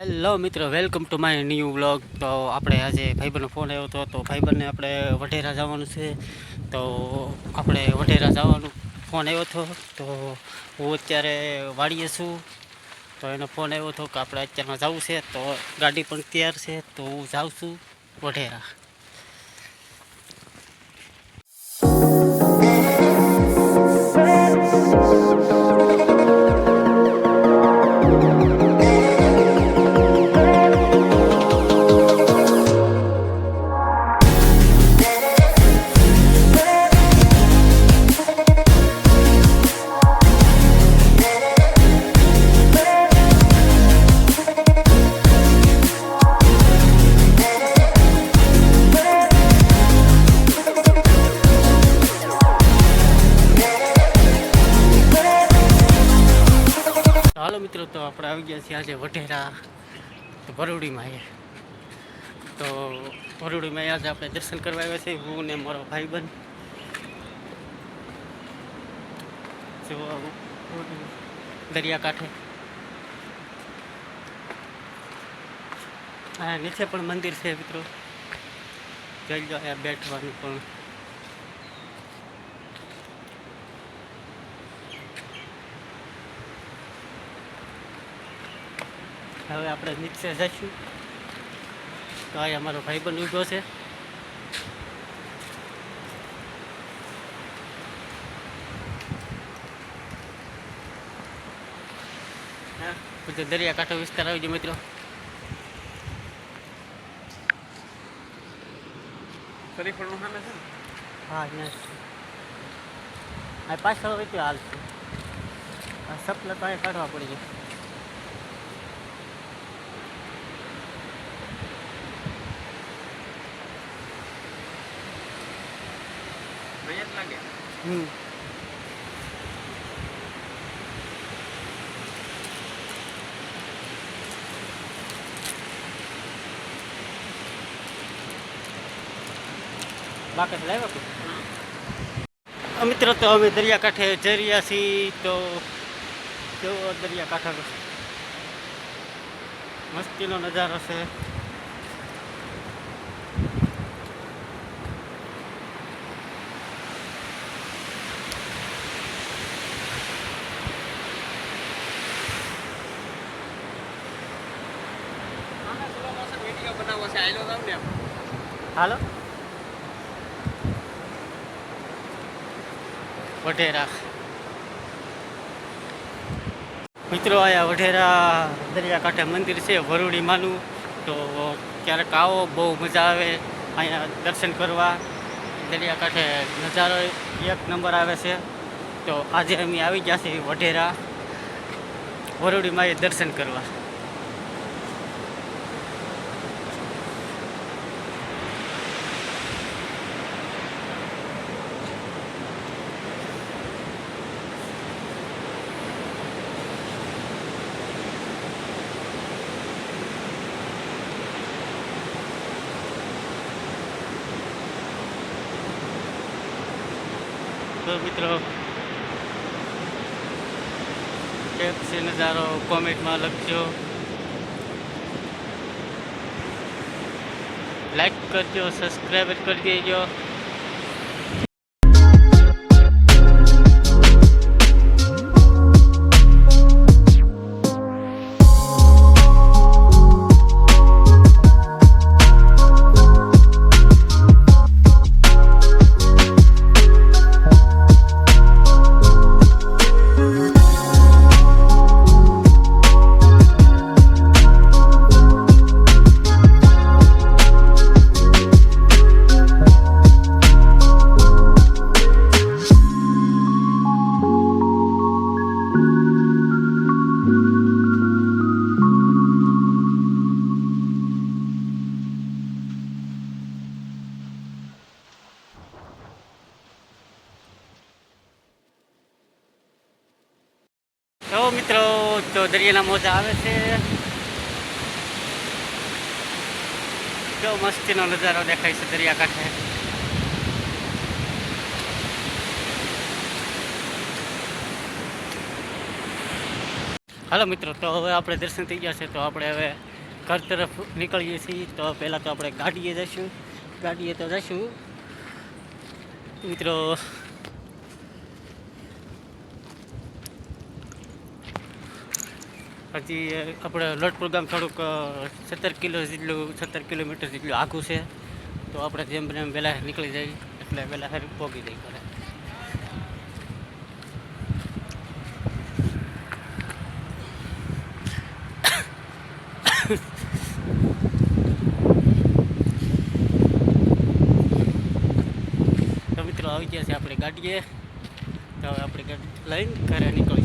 Hello મિત્રો, welcome to my new vlog. તો આપણે આજે ભાઈબંધનો ફોન આવ્યો હતો, તો ભાઈબંધને આપણે વઢેરા જવાનું છે. તો આપણે વઢેરા જવાનું ફોન આવ્યો હતો. તો હું અત્યારે વાડીએ છું. તો એનો ફોન આવ્યો હતો કે આપણે અત્યારમાં જવું છે. તો ગાડી પણ તૈયાર છે, તો હું જાઉં છું વઢેરા. હાલો મિત્રો, તો આપણે આવી ગયા છીએ આજે વઢેરા, તો ભરૂડીમાં તો ભરૂડીમાં આજે આપણે દર્શન કરવા આવ્યા છીએ, હું ને મારો ભાઈબંધ. જો દરિયાકાંઠે હા, નીચે પણ મંદિર છે મિત્રો. જોઈ લો, અહીંયા બેઠવાનું પણ. હવે આપણે નીચે જઈશું. તો અહીંયા અમારો ભાઈબંધ ઊભો છે. બધો દરિયાકાંઠો વિસ્તાર આવી ગયો મિત્રો. હા, આ પાછળ હોય તો હાલ છે. આ સપલા તો અહીંયા કાઢવા પડી જાય. બાકી લાવ્યા મિત્રો. તો અમે દરિયાકાંઠે જઈ રહ્યા છીએ. તો કેવો દરિયાકાંઠા મસ્તીનો નજારો છે. હાલો વઢેરા મિત્રો. આયા વઢેરા દરિયાકાંઠે મંદિર છે ભરૂડીમાંનું. તો ક્યારેક આવો, બહુ મજા આવે અહીંયા દર્શન કરવા. દરિયાકાંઠે નજારો એક નંબર આવે છે. તો આજે અમે આવી ગયા છીએ વઢેરા ભરૂડીમાં એ દર્શન કરવા. તો મિત્રો, કેપ છે નજારો, કોમેન્ટમાં લખજો, લાઈક કરજો, સબસ્ક્રાઈબ કરી દેજો. તો મિત્રો, તો દરિયાના મોજા આવે છે. જો મસ્તીનો નજારો દેખાય છે દરિયાકાંઠે. હાલો મિત્રો, તો હવે આપણે દર્શન થઈ ગયા છે, તો આપણે હવે ઘર તરફ નીકળીએ છીએ. તો પહેલાં તો આપણે ગાડીએ જઈશું મિત્રો. હજી આપણે લોટપુર ગામ થોડુંક 17 કિલોમીટર જેટલું આઘું છે. તો આપણે જેમ બને એમ વહેલા નીકળી જઈએ એટલે વહેલા સારી પહોંચી જઈએ ઘરે. તો મિત્રો આવી ગયા છે આપણે ગાડીએ. તો હવે આપણે ગાડી લઈને ઘરે નીકળી